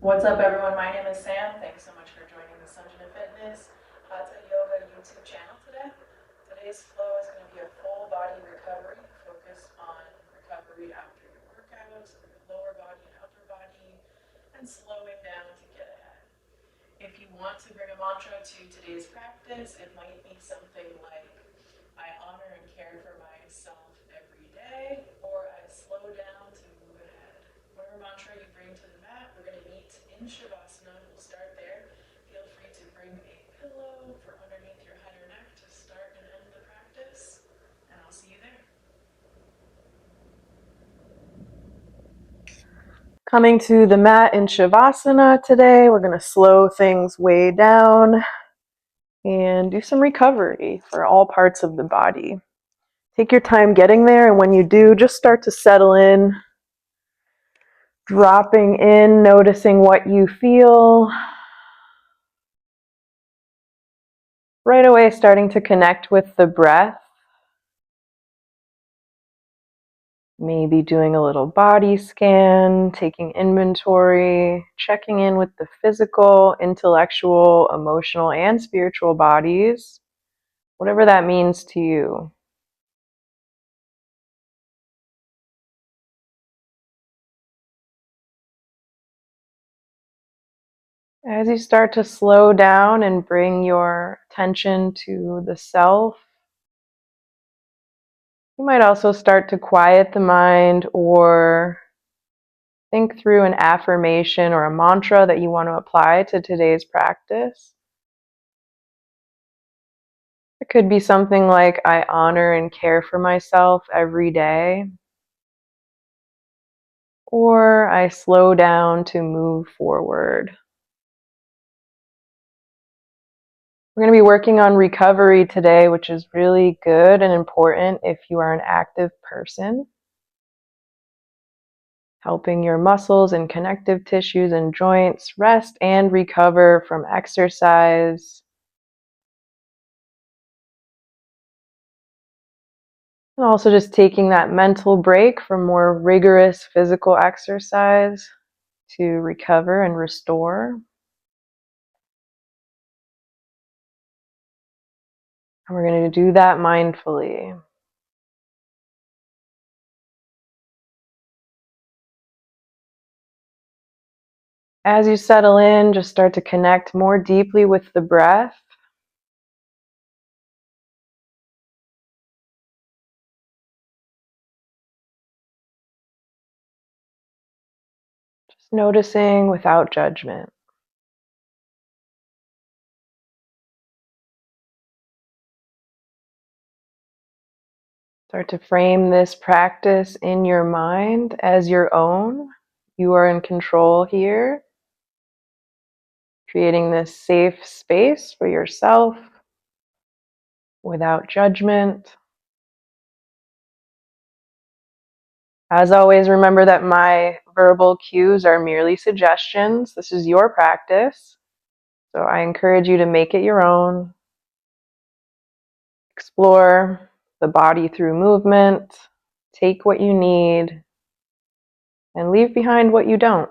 What's up, everyone? My name is Sam. Thanks so much for joining the Sungeon of Fitness Hatha Yoga YouTube channel today. Today's flow is going to be a full body recovery, focused on recovery after your workouts, your lower body and upper body, and slowing down to get ahead. If you want to bring a mantra to today's practice, it might be something like, I honor and care for myself every day, or I slow down to move ahead. Whatever mantra you bring to the mat, we're going to meet in Shavasana. We'll start there. Feel free to bring a pillow for underneath your head or neck to start and end the practice, and I'll see you there. Coming to the mat in Shavasana today, we're going to slow things way down and do some recovery for all parts of the body. Take your time getting there, and when you do, just start to settle in, dropping in, noticing what you feel. Right away, starting to connect with the breath. Maybe doing a little body scan, taking inventory, checking in with the physical, intellectual, emotional, and spiritual bodies, whatever that means to you. As you start to slow down and bring your attention to the self, you might also start to quiet the mind or think through an affirmation or a mantra that you want to apply to today's practice. It could be something like, I honor and care for myself every day, or I slow down to move forward. We're going to be working on recovery today, which is really good and important if you are an active person. Helping your muscles and connective tissues and joints rest and recover from exercise. And also just taking that mental break from more rigorous physical exercise to recover and restore. And we're going to do that mindfully. As you settle in, just start to connect more deeply with the breath. Just noticing without judgment. Start to frame this practice in your mind as your own. You are in control here, creating this safe space for yourself without judgment. As always, remember that my verbal cues are merely suggestions. This is your practice, so I encourage you to make it your own. Explore the body through movement, take what you need, and leave behind what you don't.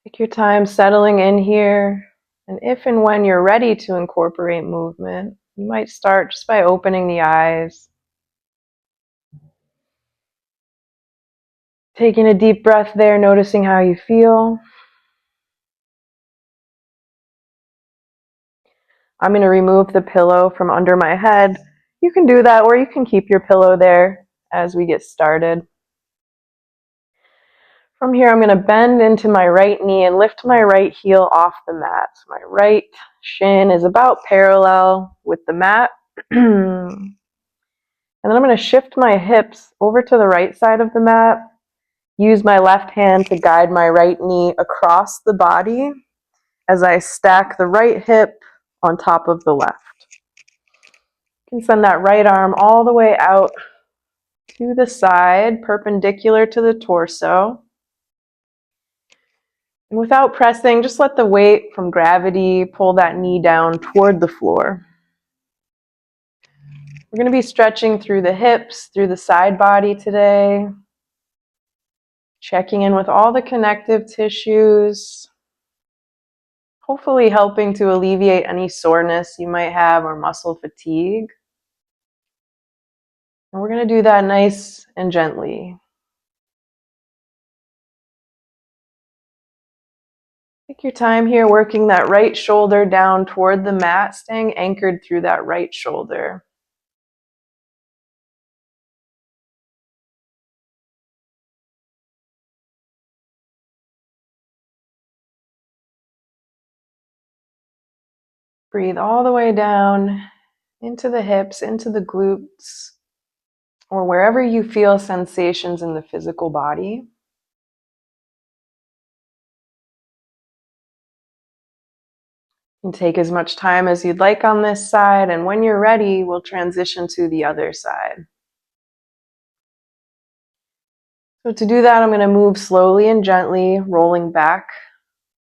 Take your time settling in here, and if and when you're ready to incorporate movement, you might start just by opening the eyes, taking a deep breath there, noticing how you feel. I'm going to remove the pillow from under my head. You can do that, or you can keep your pillow there as we get started. From here, I'm going to bend into my right knee and lift my right heel off the mat. So my right shin is about parallel with the mat. And then I'm going to shift my hips over to the right side of the mat. Use my left hand to guide my right knee across the body as I stack the right hip on top of the left. You can send that right arm all the way out to the side, perpendicular to the torso. And without pressing, just let the weight from gravity pull that knee down toward the floor. We're going to be stretching through the hips, through the side body today, checking in with all the connective tissues, hopefully helping to alleviate any soreness you might have or muscle fatigue. And we're going to do that nice and gently. Take your time here working that right shoulder down toward the mat, staying anchored through that right shoulder. Breathe all the way down into the hips, into the glutes, or wherever you feel sensations in the physical body. You can take as much time as you'd like on this side, and when you're ready, we'll transition to the other side. So to do that, I'm going to move slowly and gently, rolling back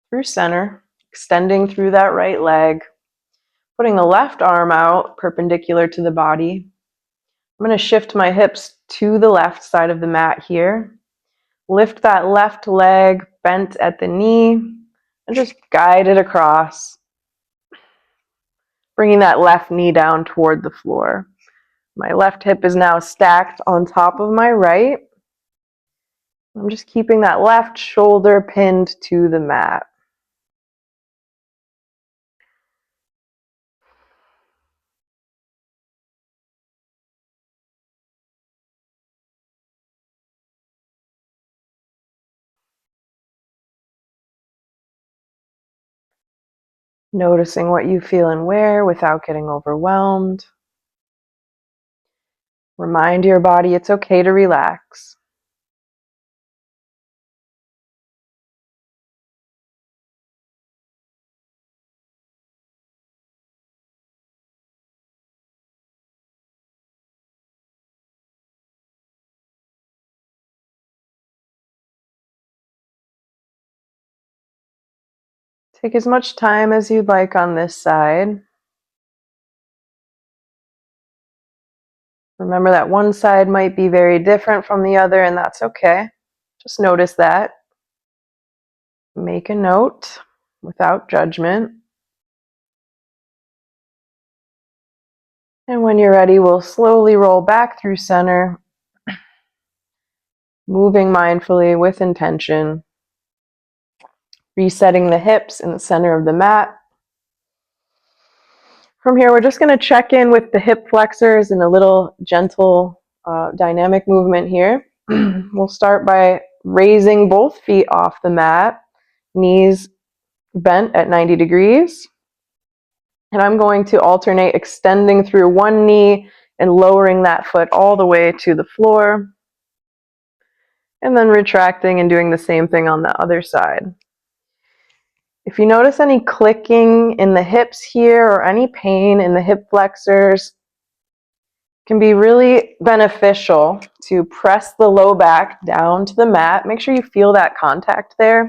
through center, extending through that right leg, putting the left arm out perpendicular to the body. I'm going to shift my hips to the left side of the mat here. Lift that left leg bent at the knee and just guide it across, bringing that left knee down toward the floor. My left hip is now stacked on top of my right. I'm just keeping that left shoulder pinned to the mat. Noticing what you feel and where without getting overwhelmed. Remind your body it's okay to relax. Take as much time as you'd like on this side. Remember that one side might be very different from the other, and that's okay. Just notice that. Make a note without judgment. And when you're ready, we'll slowly roll back through center, moving mindfully with intention, resetting the hips in the center of the mat. From here, we're just going to check in with the hip flexors in a little gentle dynamic movement here. We'll start by raising both feet off the mat, knees bent at 90 degrees. And I'm going to alternate extending through one knee and lowering that foot all the way to the floor. And then retracting and doing the same thing on the other side. If you notice any clicking in the hips here or any pain in the hip flexors, it can be really beneficial to press the low back down to the mat. Make sure you feel that contact there.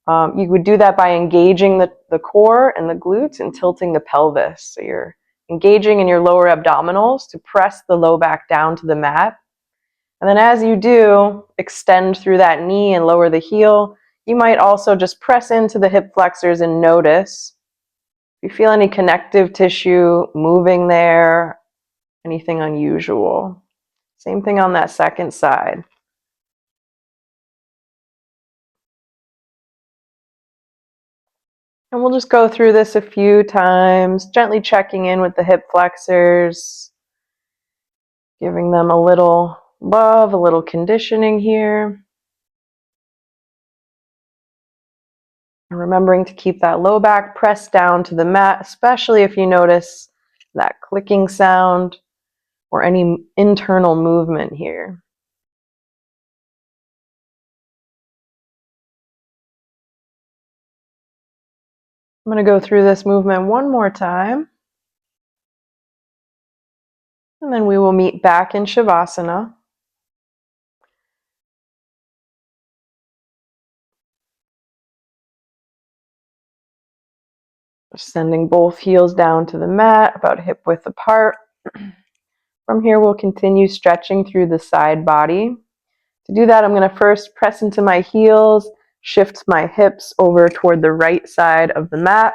You would do that by engaging the core and the glutes and tilting the pelvis. So you're engaging in your lower abdominals to press the low back down to the mat. And then as you do, extend through that knee and lower the heel. You might also just press into the hip flexors and notice if you feel any connective tissue moving there, anything unusual. Same thing on that second side. And we'll just go through this a few times, gently checking in with the hip flexors, giving them a little love, a little conditioning here. And remembering to keep that low back pressed down to the mat, especially if you notice that clicking sound or any internal movement here. I'm going to go through this movement one more time. And then we will meet back in Shavasana. Sending both heels down to the mat, about hip width apart. From here, we'll continue stretching through the side body. To do that, I'm going to first press into my heels, shift my hips over toward the right side of the mat.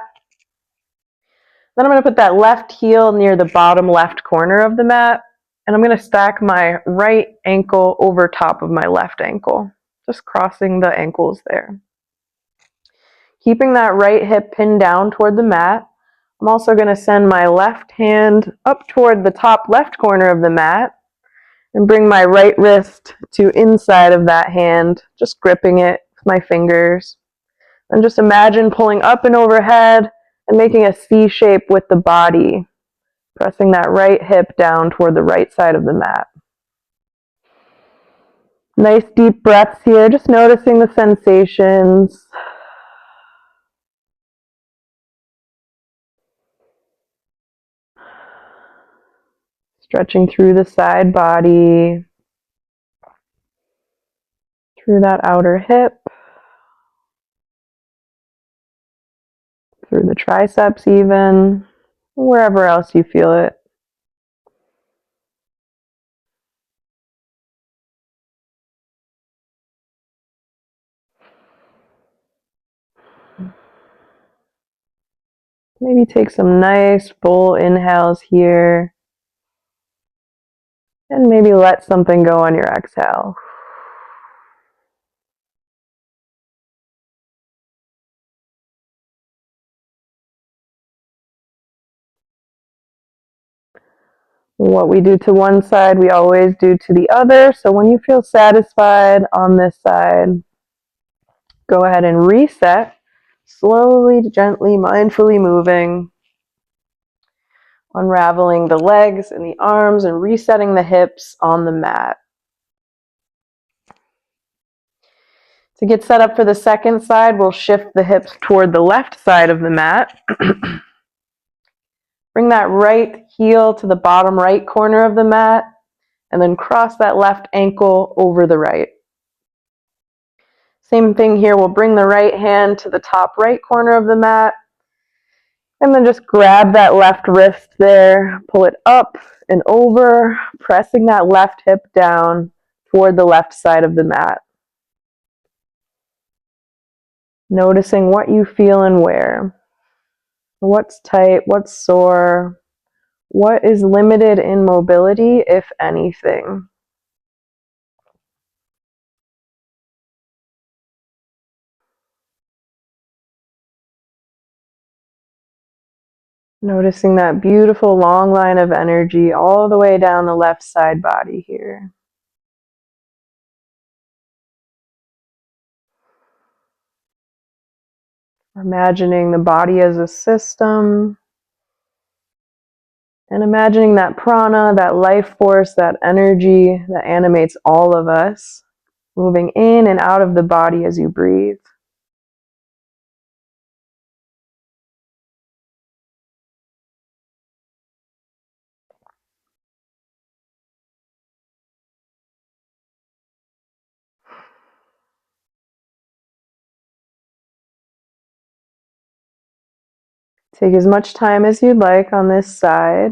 Then I'm going to put that left heel near the bottom left corner of the mat, and I'm going to stack my right ankle over top of my left ankle, just crossing the ankles there. Keeping that right hip pinned down toward the mat, I'm also going to send my left hand up toward the top left corner of the mat and bring my right wrist to inside of that hand, just gripping it with my fingers. And just imagine pulling up and overhead and making a C shape with the body, pressing that right hip down toward the right side of the mat. Nice deep breaths here, just noticing the sensations. Stretching through the side body, through that outer hip, through the triceps even, wherever else you feel it. Maybe take some nice full inhales here, and maybe let something go on your exhale. What we do to one side, we always do to the other. So when you feel satisfied on this side, go ahead and reset, slowly, gently, mindfully moving, unraveling the legs and the arms and resetting the hips on the mat. To get set up for the second side, we'll shift the hips toward the left side of the mat. Bring that right heel to the bottom right corner of the mat, and then cross that left ankle over the right. Same thing here, we'll bring the right hand to the top right corner of the mat, and then just grab that left wrist there, pull it up and over, pressing that left hip down toward the left side of the mat. Noticing what you feel and where. What's tight, what's sore, what is limited in mobility, if anything. Noticing that beautiful long line of energy all the way down the left side body here. Imagining the body as a system, and imagining that prana, that life force, that energy that animates all of us, moving in and out of the body as you breathe. Take as much time as you'd like on this side,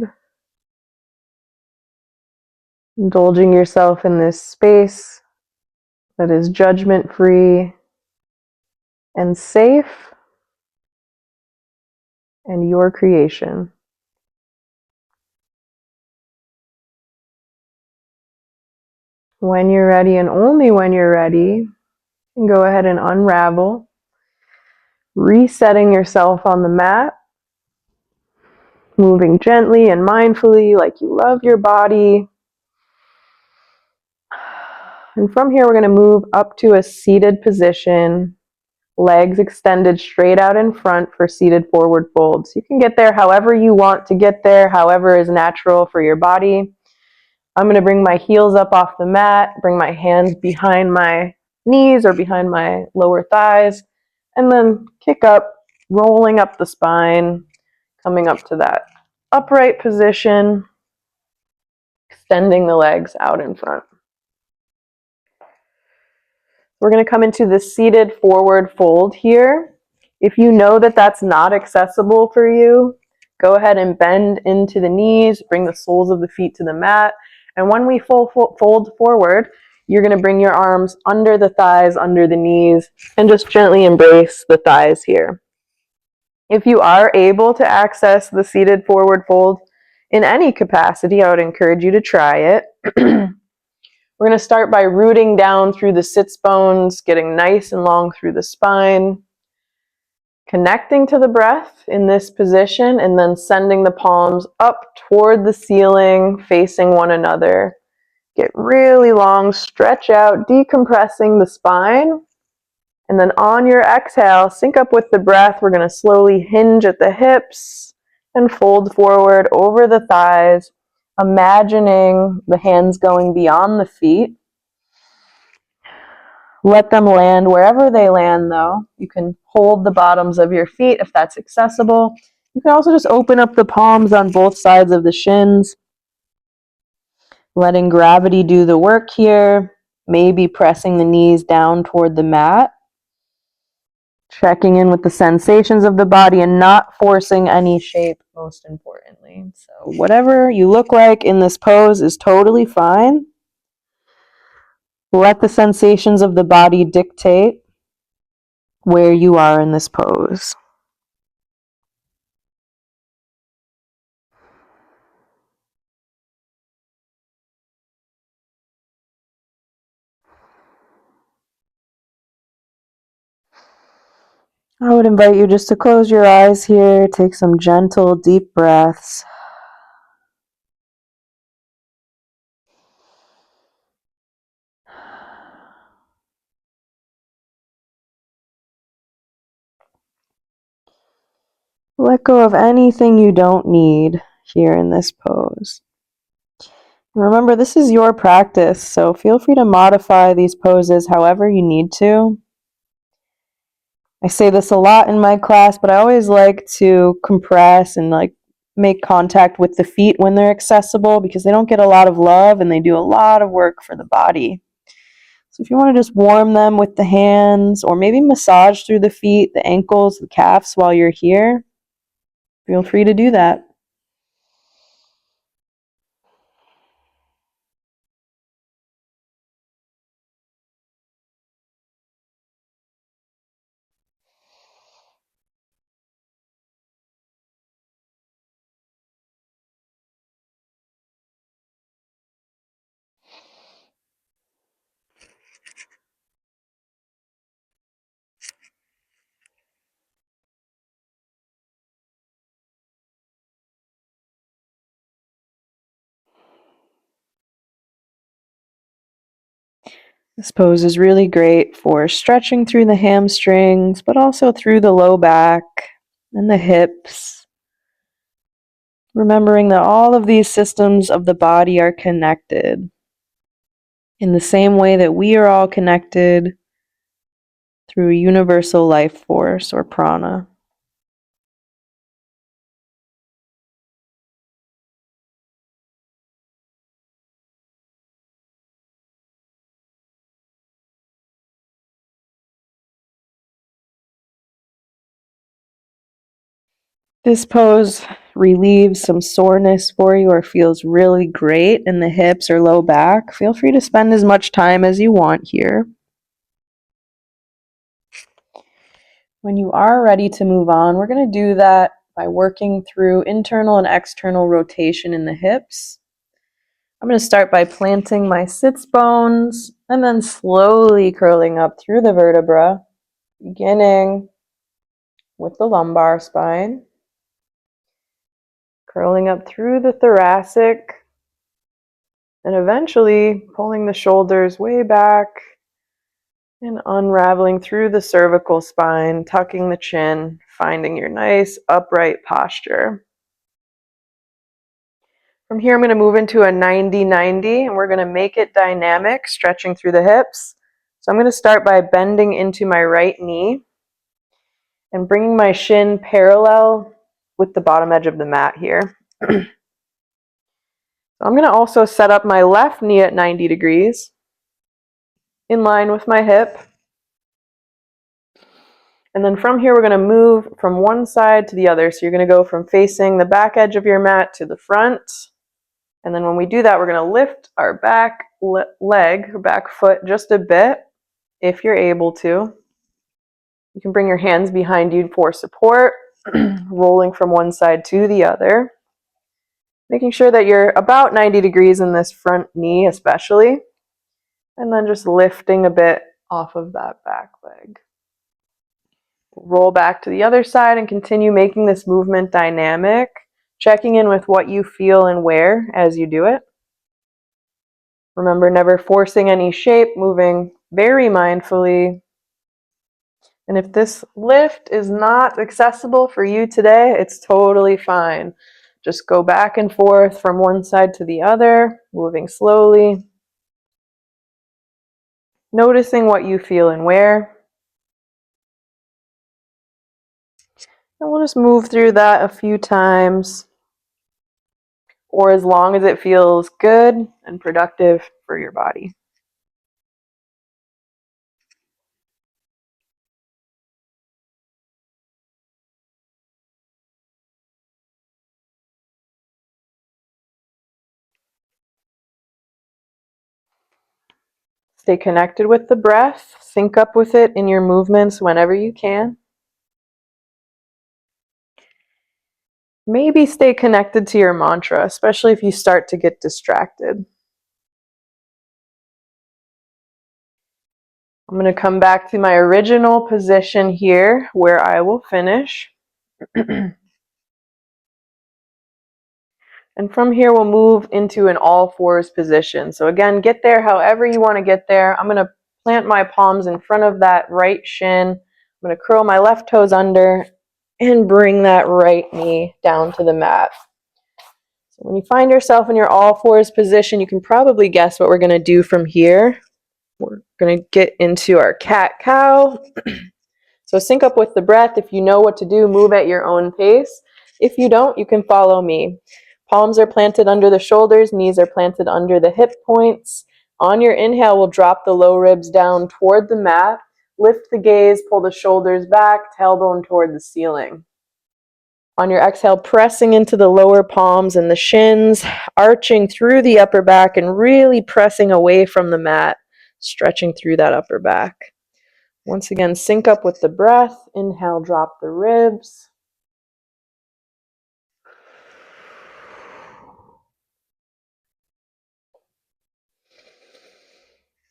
indulging yourself in this space that is judgment-free and safe and your creation. When you're ready, and only when you're ready, you can go ahead and unravel, resetting yourself on the mat, moving gently and mindfully like you love your body. And from here, we're going to move up to a seated position, legs extended straight out in front for seated forward folds. You can get there however you want to get there, however is natural for your body. I'm going to bring my heels up off the mat, bring my hands behind my knees or behind my lower thighs, and then kick up, rolling up the spine, coming up to that upright position, extending the legs out in front. We're going to come into the seated forward fold here. If you know that that's not accessible for you, go ahead and bend into the knees, bring the soles of the feet to the mat. And when we fold forward, you're going to bring your arms under the thighs, under the knees, and just gently embrace the thighs here. If you are able to access the seated forward fold in any capacity, I would encourage you to try it. We're going to start by rooting down through the sits bones, getting nice and long through the spine, connecting to the breath in this position, and then sending the palms up toward the ceiling, facing one another. Get really long, stretch out, decompressing the spine. And then on your exhale, sync up with the breath. We're going to slowly hinge at the hips and fold forward over the thighs, imagining the hands going beyond the feet. Let them land wherever they land, though. You can hold the bottoms of your feet if that's accessible. You can also just open up the palms on both sides of the shins, letting gravity do the work here, maybe pressing the knees down toward the mat. Checking in with the sensations of the body and not forcing any shape, most importantly. So whatever you look like in this pose is totally fine. Let the sensations of the body dictate where you are in this pose. I would invite you just to close your eyes here, take some gentle, deep breaths. Let go of anything you don't need here in this pose. Remember, this is your practice, so feel free to modify these poses however you need to. I say this a lot in my class, but I always like to compress and make contact with the feet when they're accessible because they don't get a lot of love and they do a lot of work for the body. So if you want to just warm them with the hands or maybe massage through the feet, the ankles, the calves while you're here, feel free to do that. This pose is really great for stretching through the hamstrings, but also through the low back and the hips. Remembering that all of these systems of the body are connected in the same way that we are all connected through a universal life force or prana. This pose relieves some soreness for you or feels really great in the hips or low back. Feel free to spend as much time as you want here. When you are ready to move on, we're going to do that by working through internal and external rotation in the hips. I'm going to start by planting my sits bones and then slowly curling up through the vertebra, beginning with the lumbar spine, curling up through the thoracic, and eventually pulling the shoulders way back and unraveling through the cervical spine, tucking the chin, finding your nice upright posture. From here, I'm going to move into a 90-90, and we're going to make it dynamic, stretching through the hips. So I'm going to start by bending into my right knee and bringing my shin parallel with the bottom edge of the mat here. So I'm going to also set up my left knee at 90 degrees, in line with my hip. And then from here, we're going to move from one side to the other. So you're going to go from facing the back edge of your mat to the front. And then when we do that, we're going to lift our back leg or back foot just a bit, if you're able to. You can bring your hands behind you for support, rolling from one side to the other. Making sure that you're about 90 degrees in this front knee especially. And then just lifting a bit off of that back leg. Roll back to the other side and continue making this movement dynamic, checking in with what you feel and where as you do it. Remember, never forcing any shape, moving very mindfully. And if this lift is not accessible for you today, it's totally fine. Just go back and forth from one side to the other, moving slowly. Noticing what you feel and where. And we'll just move through that a few times, or as long as it feels good and productive for your body. Stay connected with the breath. Sync up with it in your movements whenever you can. Maybe stay connected to your mantra, especially if you start to get distracted. I'm going to come back to my original position here where I will finish. And from here, we'll move into an all fours position. So again, get there however you want to get there. I'm going to plant my palms in front of that right shin. I'm going to curl my left toes under and bring that right knee down to the mat. So when you find yourself in your all fours position, you can probably guess what we're going to do from here. We're going to get into our cat-cow. So sync up with the breath. If you know what to do, move at your own pace. If you don't, you can follow me. Palms are planted under the shoulders, knees are planted under the hip points. On your inhale, we'll drop the low ribs down toward the mat. Lift the gaze, pull the shoulders back, tailbone toward the ceiling. On your exhale, pressing into the lower palms and the shins, arching through the upper back and really pressing away from the mat, stretching through that upper back. Once again, sync up with the breath. Inhale, drop the ribs.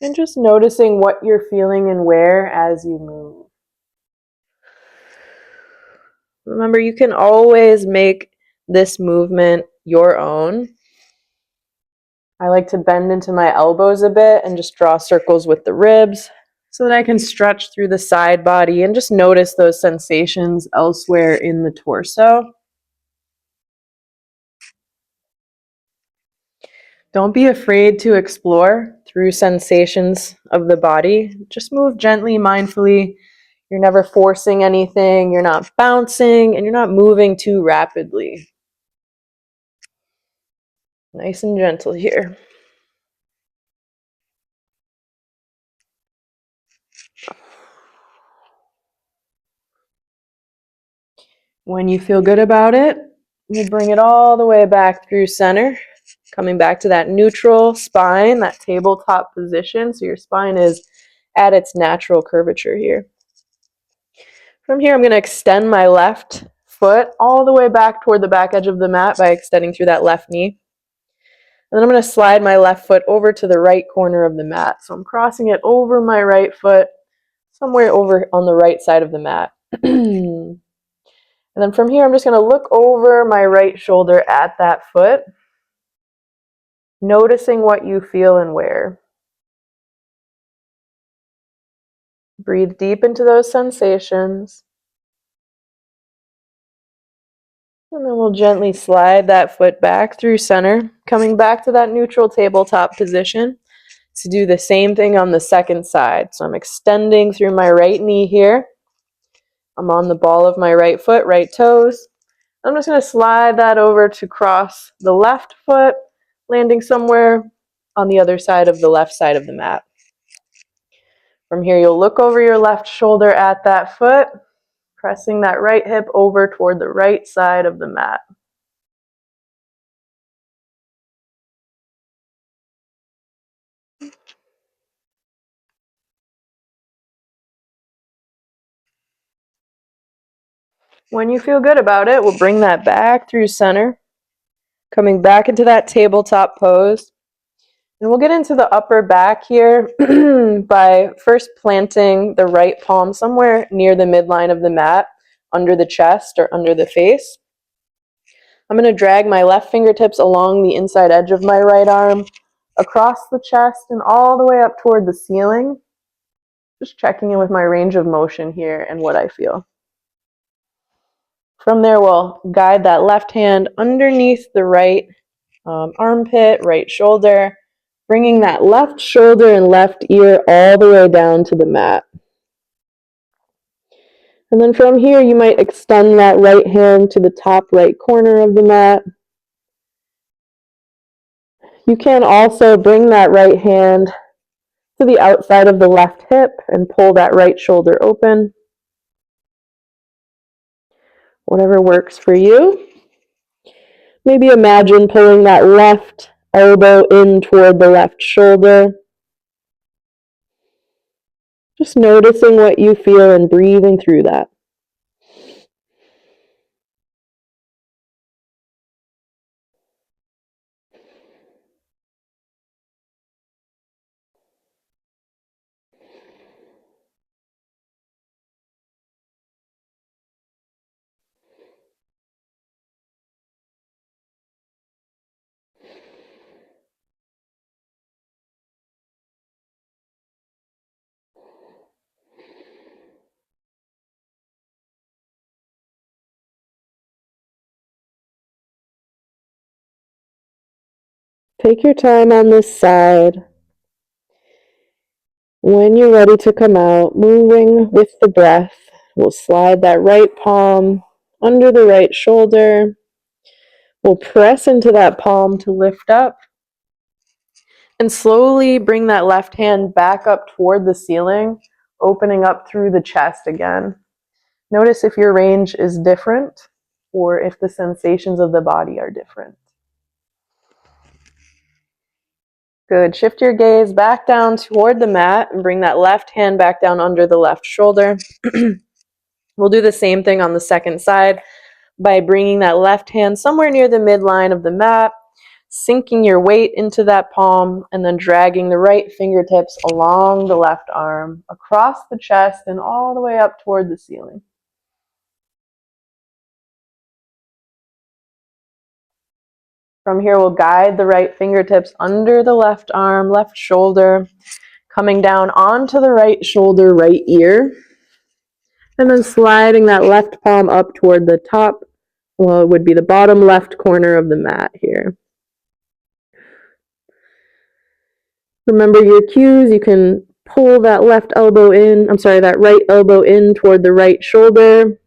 And just noticing what you're feeling and where as you move. Remember, you can always make this movement your own. I like to bend into my elbows a bit and just draw circles with the ribs so that I can stretch through the side body and just notice those sensations elsewhere in the torso. Don't be afraid to explore through sensations of the body. Just move gently, mindfully. You're never forcing anything. You're not bouncing, and you're not moving too rapidly. Nice and gentle here. When you feel good about it, you bring it all the way back through center, coming back to that neutral spine, that tabletop position. So your spine is at its natural curvature here. From here, I'm going to extend my left foot all the way back toward the back edge of the mat by extending through that left knee. And then I'm going to slide my left foot over to the right corner of the mat. So I'm crossing it over my right foot, somewhere over on the right side of the mat. And then from here, I'm just going to look over my right shoulder at that foot, noticing what you feel and where. Breathe deep into those sensations. And then we'll gently slide that foot back through center, coming back to that neutral tabletop position to do the same thing on the second side. So I'm extending through my right knee here. I'm on the ball of my right foot, right toes. I'm just going to slide that over to cross the left foot, landing somewhere on the other side of the left side of the mat. From here, you'll look over your left shoulder at that foot. Pressing that right hip over toward the right side of the mat. When you feel good about it, we'll bring that back through center, coming back into that tabletop pose. And we'll get into the upper back here by first planting the right palm somewhere near the midline of the mat, under the chest or under the face. I'm going to drag my left fingertips along the inside edge of my right arm, across the chest and all the way up toward the ceiling. Just checking in with my range of motion here and what I feel. From there, we'll guide that left hand underneath the right armpit, right shoulder, bringing that left shoulder and left ear all the way down to the mat. And then from here, you might extend that right hand to the top right corner of the mat. You can also bring that right hand to the outside of the left hip and pull that right shoulder open. Whatever works for you. Maybe imagine pulling that left elbow in toward the left shoulder. Just noticing what you feel and breathing through that. Take your time on this side. When you're ready to come out, moving with the breath, we'll slide that right palm under the right shoulder. We'll press into that palm to lift up and slowly bring that left hand back up toward the ceiling, opening up through the chest again. Notice if your range is different or if the sensations of the body are different. Good. Shift your gaze back down toward the mat and bring that left hand back down under the left shoulder. We'll do the same thing on the second side by bringing that left hand somewhere near the midline of the mat, sinking your weight into that palm, and then dragging the right fingertips along the left arm, across the chest, and all the way up toward the ceiling. From here, we'll guide the right fingertips under the left arm, left shoulder, coming down onto the right shoulder, right ear, and then sliding that left palm up toward the top, well, it would be the bottom left corner of the mat here. Remember your cues. You can pull that that right elbow in toward the right shoulder,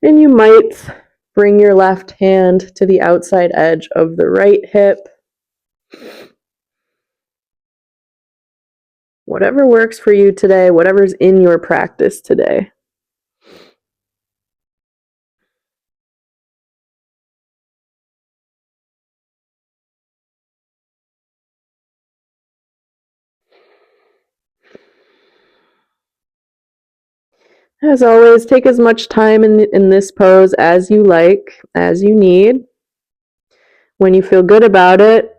and you might bring your left hand to the outside edge of the right hip. Whatever works for you today, whatever's in your practice today. As always, take as much time in this pose as you like, as you need. When you feel good about it,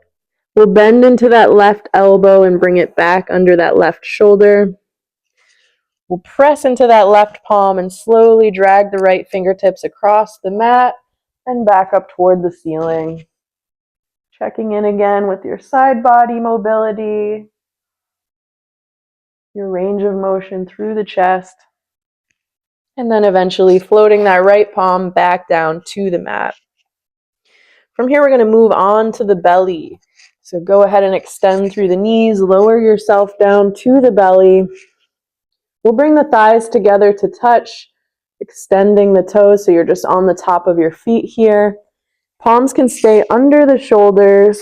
we'll bend into that left elbow and bring it back under that left shoulder. We'll press into that left palm and slowly drag the right fingertips across the mat and back up toward the ceiling. Checking in again with your side body mobility, your range of motion through the chest, and then eventually floating that right palm back down to the mat. From here, we're going to move on to the belly. So go ahead and extend through the knees, lower yourself down to the belly. We'll bring the thighs together to touch, extending the toes so you're just on the top of your feet here. Palms can stay under the shoulders.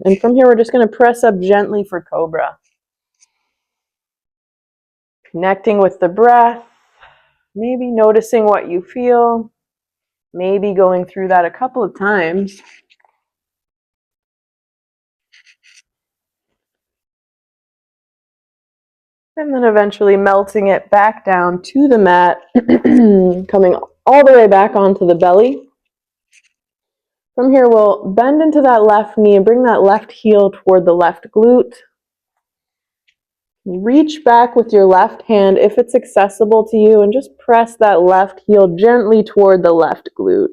And from here, we're just going to press up gently for cobra. Connecting with the breath, Maybe noticing what you feel, maybe going through that a couple of times. And then eventually melting it back down to the mat, coming all the way back onto the belly. From here, we'll bend into that left knee and bring that left heel toward the left glute. Reach back with your left hand if it's accessible to you and just press that left heel gently toward the left glute.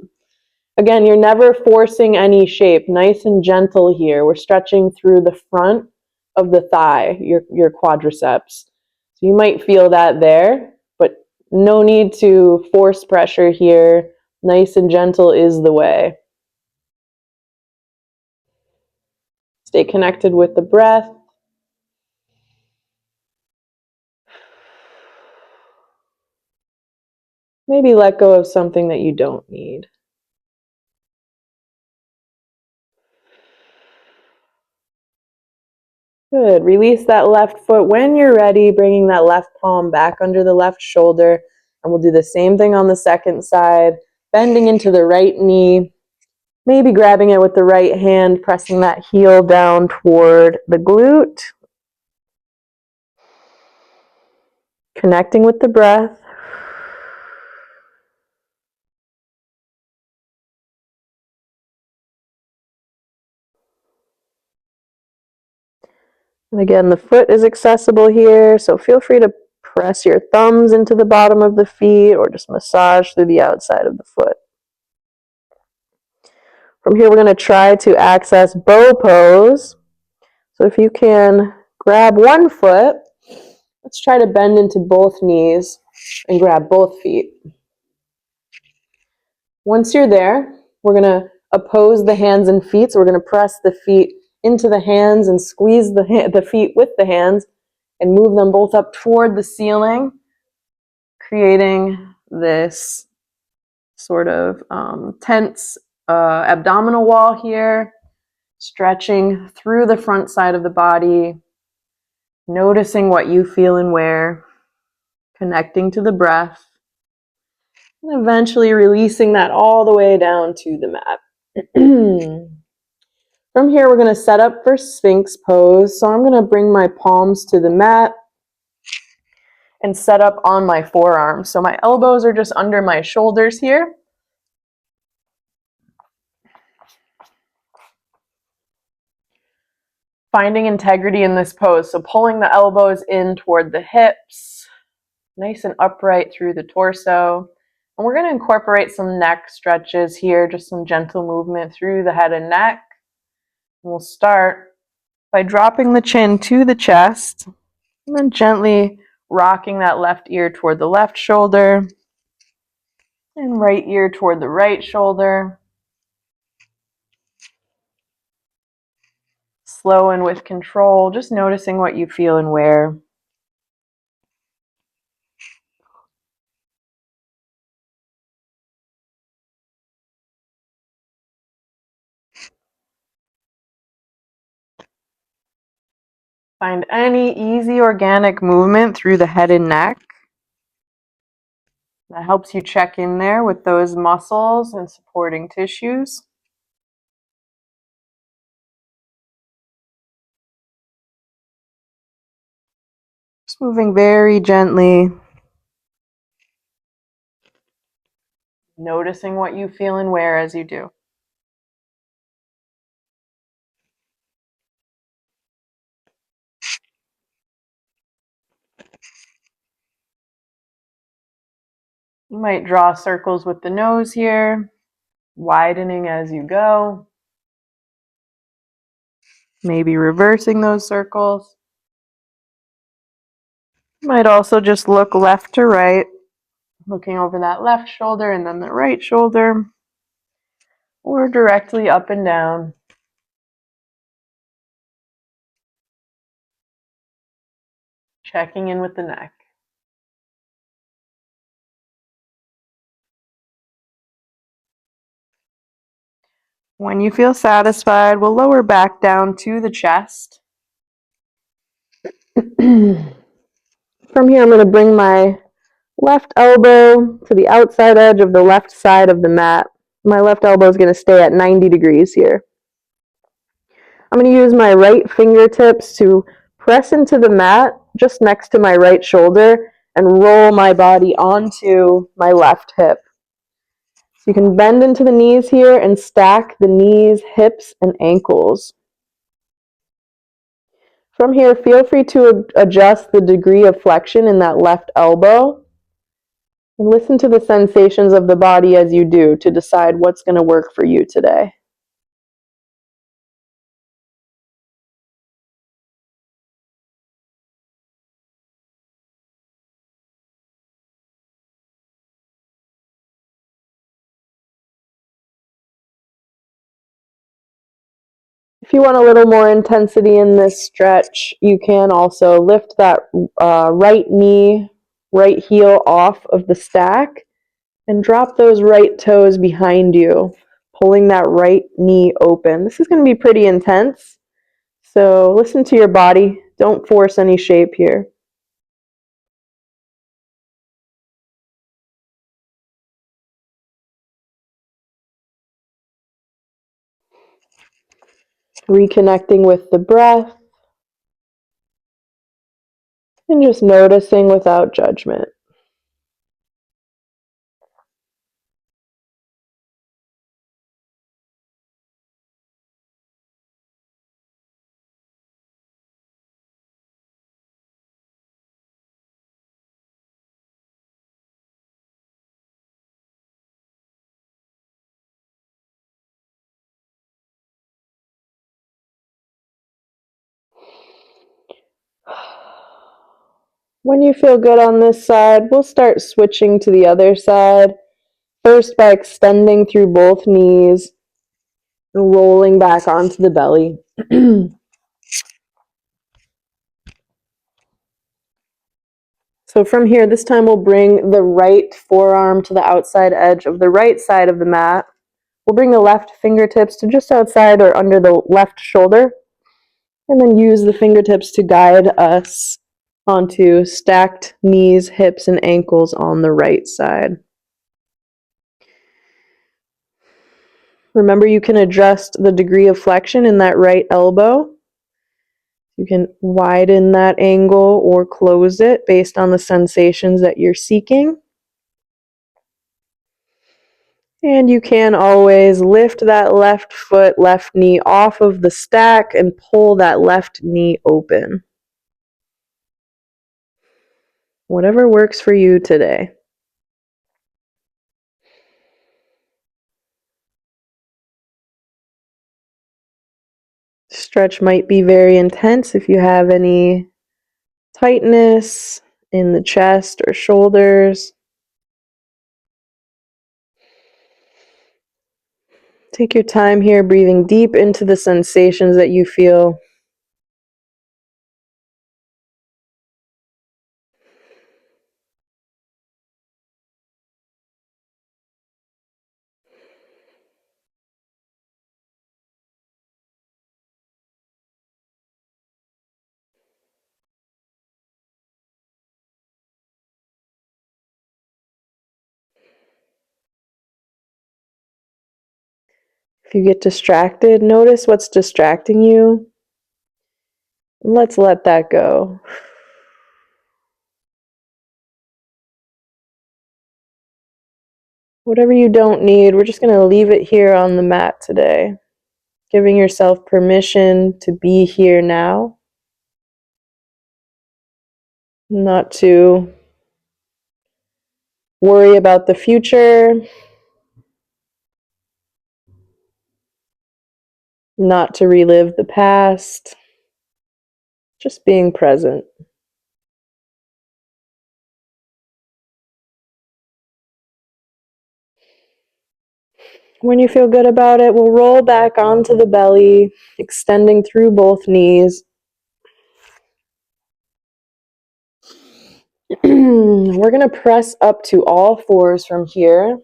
Again, you're never forcing any shape. Nice and gentle here. We're stretching through the front of the thigh, your quadriceps. So you might feel that there, but no need to force pressure here. Nice and gentle is the way. Stay connected with the breath. Maybe let go of something that you don't need. Good. Release that left foot when you're ready, bringing that left palm back under the left shoulder. And we'll do the same thing on the second side, bending into the right knee, maybe grabbing it with the right hand, pressing that heel down toward the glute. Connecting with the breath. And again, the foot is accessible here, so feel free to press your thumbs into the bottom of the feet or just massage through the outside of the foot. From here, we're going to try to access bow pose. So if you can grab one foot, let's try to bend into both knees and grab both feet. Once you're there, we're going to oppose the hands and feet. So we're going to press the feet into the hands and squeeze the feet with the hands and move them both up toward the ceiling, creating this sort of tense abdominal wall here, stretching through the front side of the body, noticing what you feel and where, connecting to the breath, and eventually releasing that all the way down to the mat. From here, we're going to set up for Sphinx pose. So I'm going to bring my palms to the mat and set up on my forearms. So my elbows are just under my shoulders here. Finding integrity in this pose. So pulling the elbows in toward the hips, nice and upright through the torso. And we're going to incorporate some neck stretches here, just some gentle movement through the head and neck. We'll start by dropping the chin to the chest and then gently rocking that left ear toward the left shoulder and right ear toward the right shoulder. Slow and with control, just noticing what you feel and where. Find any easy organic movement through the head and neck. That helps you check in there with those muscles and supporting tissues. Just moving very gently. Noticing what you feel and where as you do. You might draw circles with the nose here, widening as you go. Maybe reversing those circles. You might also just look left to right, looking over that left shoulder and then the right shoulder, or directly up and down. Checking in with the neck. When you feel satisfied, we'll lower back down to the chest. From here, I'm going to bring my Left elbow to the outside edge of the left side of the mat. My left elbow is going to stay at 90 degrees here. I'm going to use my right fingertips to press into the mat just next to my right shoulder and roll my body onto my left hip. So you can bend into the knees here and stack the knees, hips, and ankles. From here, feel free to adjust the degree of flexion in that left elbow. And listen to the sensations of the body as you do to decide what's going to work for you today. If you want a little more intensity in this stretch, you can also lift that right knee, right heel off of the stack and drop those right toes behind you, pulling that right knee open. This is going to be pretty intense, so listen to your body. Don't force any shape here. Reconnecting with the breath and just noticing without judgment. When you feel good on this side, we'll start switching to the other side. First by extending through both knees, rolling back onto the belly. So from here, this time we'll bring the right forearm to the outside edge of the right side of the mat. We'll bring the left fingertips to just outside or under the left shoulder, and then use the fingertips to guide us onto stacked knees, hips, and ankles on the right side. Remember, you can adjust the degree of flexion in that right elbow. You can widen that angle or close it based on the sensations that you're seeking. And you can always lift that left foot, left knee off of the stack and pull that left knee open. Whatever works for you today. Stretch might be very intense if you have any tightness in the chest or shoulders. Take your time here, breathing deep into the sensations that you feel. If you get distracted, notice what's distracting you. Let's let that go. Whatever you don't need, we're just going to leave it here on the mat today. Giving yourself permission to be here now. Not to worry about the future. Not to relive the past. Just being present. When you feel good about it, we'll roll back onto the belly, extending through both knees. We're going to press up to all fours from here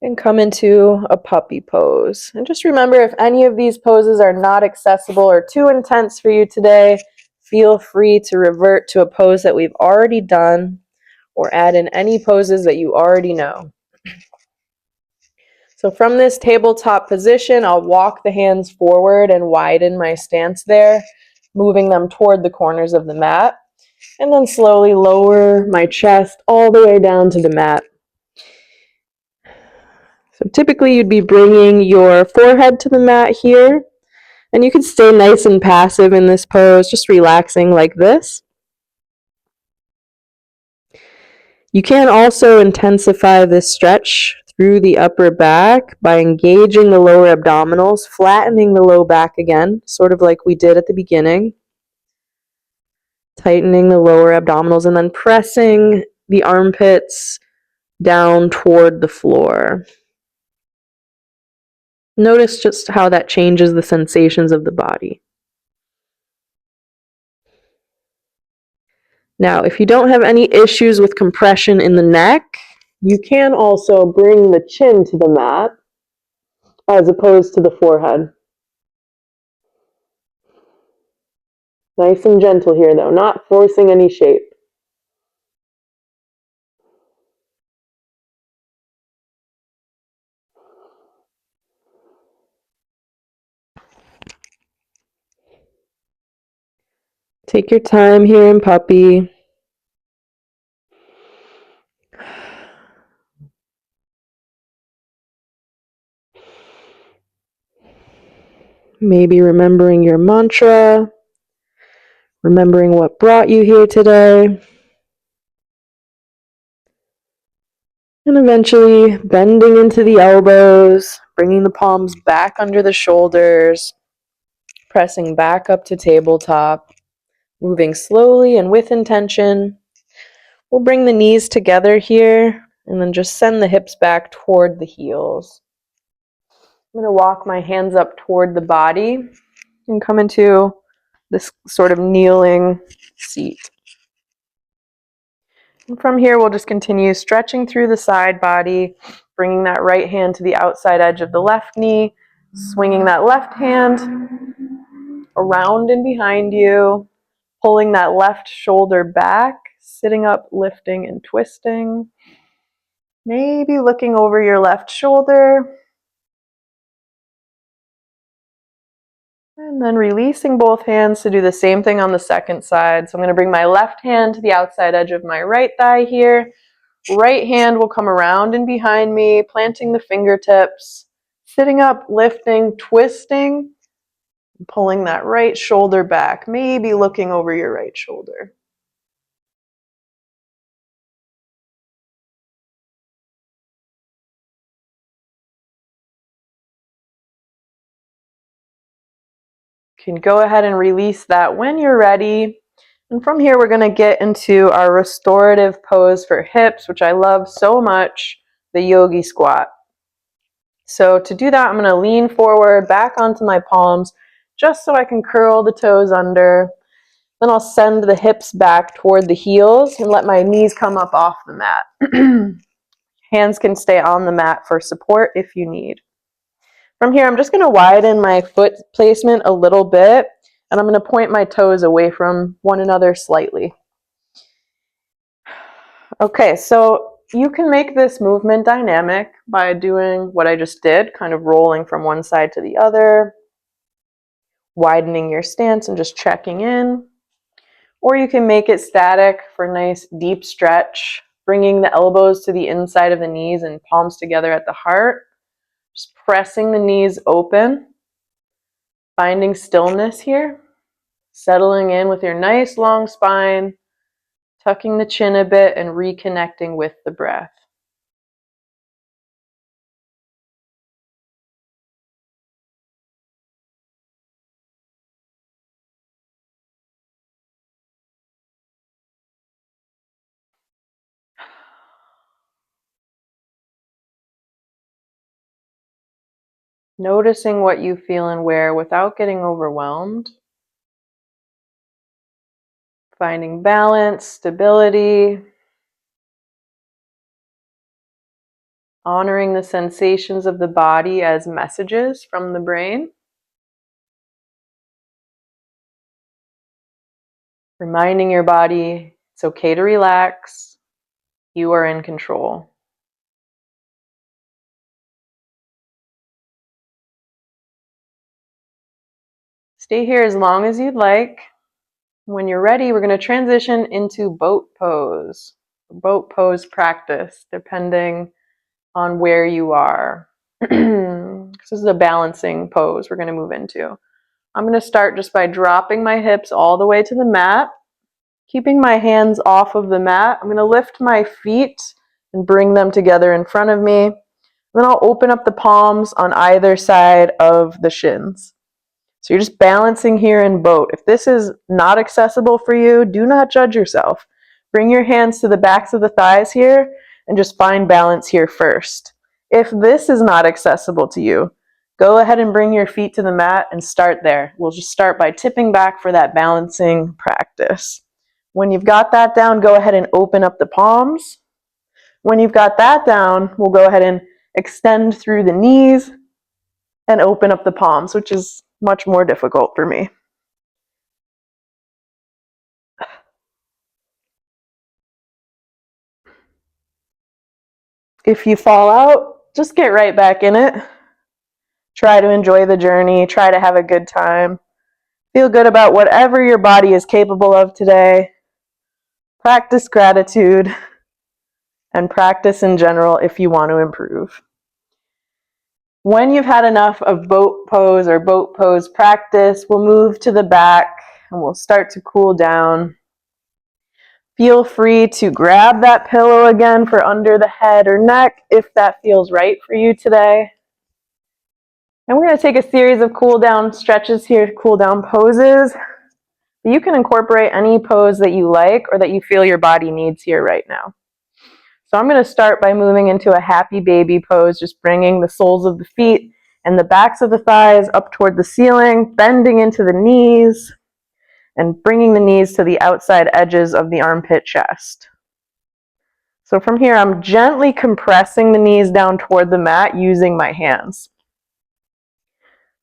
and come into a puppy pose. And just remember, if any of these poses are not accessible or too intense for you today, feel free to revert to a pose that we've already done. or add in any poses that you already know. So from this tabletop position, I'll walk the hands forward and widen my stance there, moving them toward the corners of the mat, and then slowly lower my chest all the way down to the mat. So typically you'd be bringing your forehead to the mat here, and you can stay nice and passive in this pose, just relaxing like this. You can also intensify this stretch through the upper back by engaging the lower abdominals, flattening the low back again, sort of like we did at the beginning. Tightening the lower abdominals and then pressing the armpits down toward the floor. Notice just how that changes the sensations of the body. Now, if you don't have any issues with compression in the neck, you can also bring the chin to the mat as opposed to the forehead. Nice and gentle here, though, not forcing any shape. Take your time here in puppy. Maybe remembering your mantra, remembering what brought you here today. And eventually bending into the elbows, bringing the palms back under the shoulders, pressing back up to tabletop, moving slowly and with intention. We'll bring the knees together here and then just send the hips back toward the heels. I'm going to walk my hands up toward the body and come into this sort of kneeling seat. And from here, we'll just continue stretching through the side body, bringing that right hand to the outside edge of the left knee, swinging that left hand around and behind you, pulling that left shoulder back, sitting up, lifting and twisting. Maybe looking over your left shoulder. And then releasing both hands to do the same thing on the second side. So I'm going to bring my left hand to the outside edge of my right thigh here. Right hand will come around and behind me, planting the fingertips, sitting up, lifting, twisting, pulling that right shoulder back, maybe looking over your right shoulder. You can go ahead and release that when you're ready. And from here, we're going to get into our restorative pose for hips, which I love so much, the yogi squat. So to do that, I'm going to lean forward back onto my palms just so I can curl the toes under. Then I'll send the hips back toward the heels and let my knees come up off the mat. Hands can stay on the mat for support if you need. From here, I'm just going to widen my foot placement a little bit, and I'm going to point my toes away from one another slightly. Okay, so you can make this movement dynamic by doing what I just did, kind of rolling from one side to the other, widening your stance and just checking in. Or you can make it static for a nice deep stretch, bringing the elbows to the inside of the knees and palms together at the heart. Just pressing the knees open, finding stillness here, settling in with your nice long spine, tucking the chin a bit and reconnecting with the breath. Noticing what you feel and where without getting overwhelmed. Finding balance, stability, honoring the sensations of the body as messages from the brain. Reminding your body it's okay to relax. You are in control. Stay here as long as you'd like. When you're ready, we're going to transition into boat pose. Boat pose practice, depending on where you are. This is a balancing pose we're going to move into. I'm going to start just by dropping my hips all the way to the mat, keeping my hands off of the mat. I'm going to lift my feet and bring them together in front of me. Then I'll open up the palms on either side of the shins. So you're just balancing here in boat. If this is not accessible for you, do not judge yourself. Bring your hands to the backs of the thighs here and just find balance here first. If this is not accessible to you, go ahead and bring your feet to the mat and start there. We'll just start by tipping back for that balancing practice. When you've got that down, go ahead and open up the palms. When you've got that down, we'll go ahead and extend through the knees and open up the palms, which is much more difficult for me. If you fall out, just get right back in it. Try to enjoy the journey. Try to have a good time. Feel good about whatever your body is capable of today. Practice gratitude and practice in general if you want to improve. When you've had enough of boat pose practice, we'll move to the back and we'll start to cool down. Feel free to grab that pillow again for under the head or neck if that feels right for you today. And we're going to take a series of cool down stretches here, cool down poses. You can incorporate any pose that you like or that you feel your body needs here right now. So I'm going to start by moving into a happy baby pose, just bringing the soles of the feet and the backs of the thighs up toward the ceiling, bending into the knees, and bringing the knees to the outside edges of the armpit chest. So from here, I'm gently compressing the knees down toward the mat using my hands.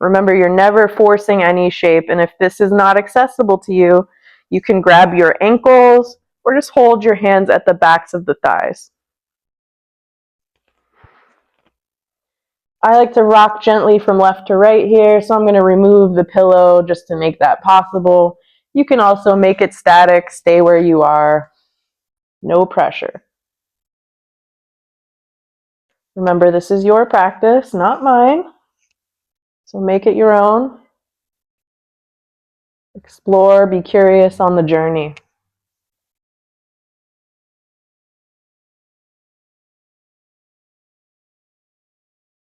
Remember, you're never forcing any shape, and if this is not accessible to you, you can grab your ankles or just hold your hands at the backs of the thighs. I like to rock gently from left to right here, so I'm going to remove the pillow just to make that possible. You can also make it static, stay where you are, no pressure. Remember, this is your practice, not mine, so make it your own. Explore, be curious on the journey.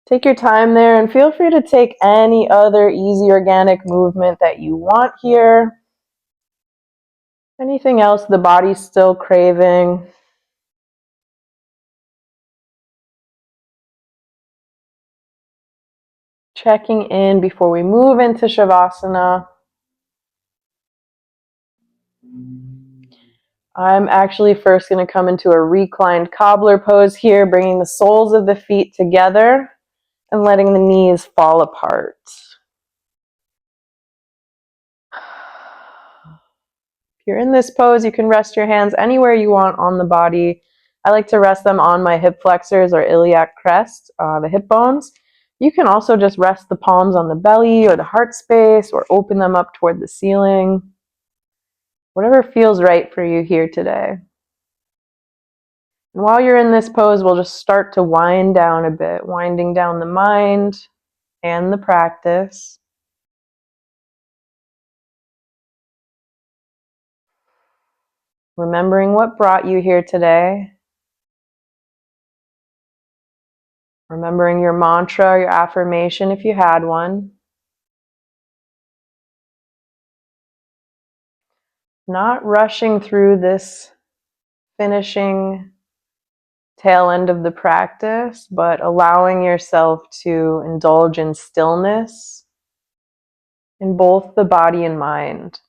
Take your time there and feel free to take any other easy organic movement that you want here. Anything else the body's still craving. Checking in before we move into Shavasana. I'm actually first going to come into a reclined cobbler pose here, bringing the soles of the feet together and letting the knees fall apart. If you're in this pose, you can rest your hands anywhere you want on the body. I like to rest them on my hip flexors or iliac crest, the hip bones. You can also just rest the palms on the belly or the heart space or open them up toward the ceiling. Whatever feels right for you here today. And while you're in this pose, we'll just start to wind down a bit, winding down the mind and the practice. Remembering what brought you here today. Remembering your mantra, your affirmation if you had one. Not rushing through this finishing tail end of the practice, but allowing yourself to indulge in stillness in both the body and mind.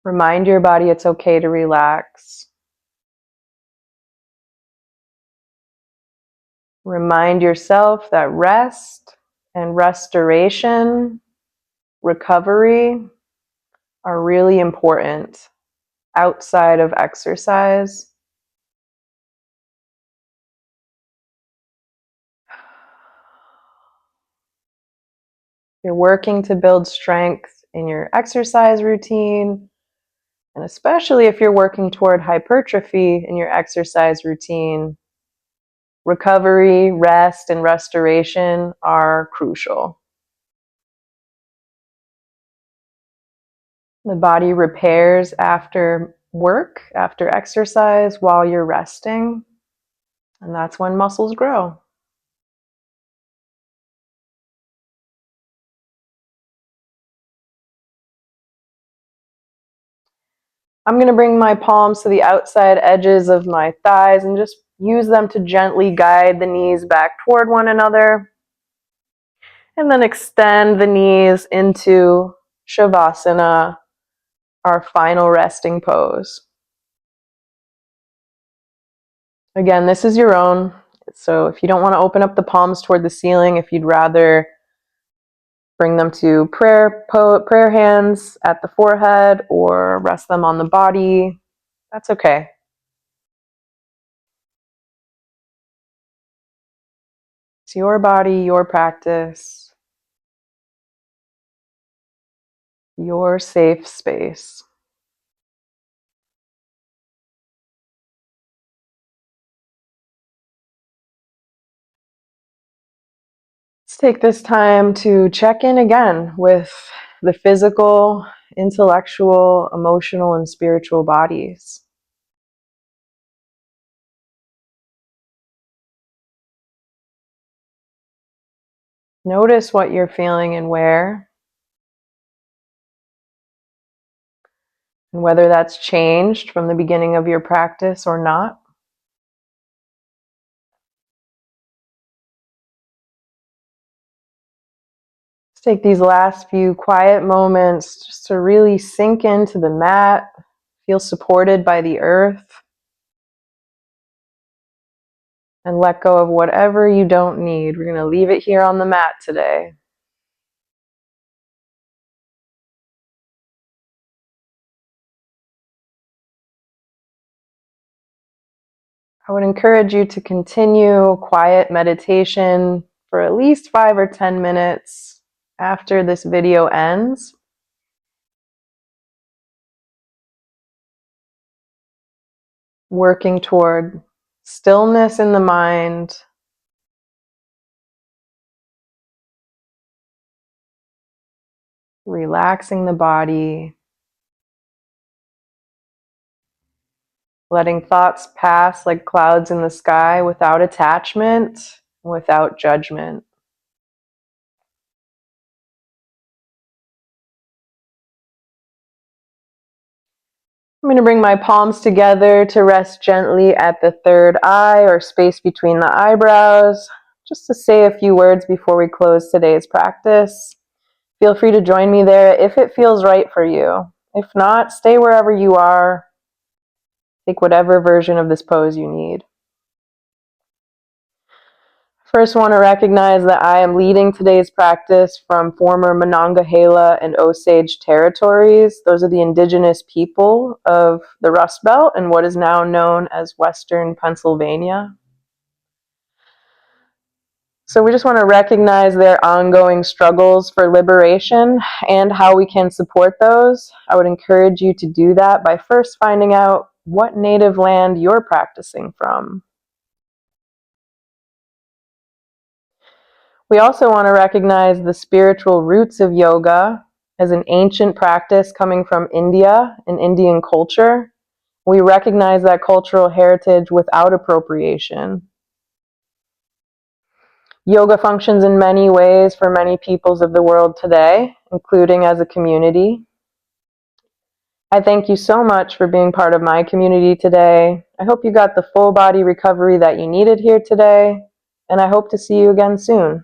Remind your body it's okay to relax. Remind yourself that rest and restoration, recovery, are really important outside of exercise. You're working to build strength in your exercise routine, and especially if you're working toward hypertrophy in your exercise routine, recovery, rest, and restoration are crucial. The body repairs after work, after exercise, while you're resting, and that's when muscles grow. I'm going to bring my palms to the outside edges of my thighs and just use them to gently guide the knees back toward one another. And then extend the knees into Shavasana, our final resting pose. Again, this is your own. So if you don't want to open up the palms toward the ceiling, if you'd rather bring them to prayer hands at the forehead or rest them on the body, that's okay. It's your body, your practice, your safe space. Let's take this time to check in again with the physical, intellectual, emotional, and spiritual bodies. Notice what you're feeling and where, and whether that's changed from the beginning of your practice or not. Let's take these last few quiet moments just to really sink into the mat, feel supported by the earth, and let go of whatever you don't need. We're going to leave it here on the mat today. I would encourage you to continue quiet meditation for at least 5 or 10 minutes after this video ends. Working toward stillness in the mind, relaxing the body, letting thoughts pass like clouds in the sky without attachment, without judgment. I'm going to bring my palms together to rest gently at the third eye or space between the eyebrows, just to say a few words before we close today's practice. Feel free to join me there if it feels right for you. If not, stay wherever you are. Take whatever version of this pose you need. First, want to recognize that I am leading today's practice from former Monongahela and Osage territories. Those are the indigenous people of the Rust Belt and what is now known as Western Pennsylvania. So we just want to recognize their ongoing struggles for liberation and how we can support those. I would encourage you to do that by first finding out what native land you're practicing from. We also want to recognize the spiritual roots of yoga as an ancient practice coming from India and Indian culture. We recognize that cultural heritage without appropriation. Yoga functions in many ways for many peoples of the world today, including as a community. I thank you so much for being part of my community today. I hope you got the full body recovery that you needed here today, and I hope to see you again soon.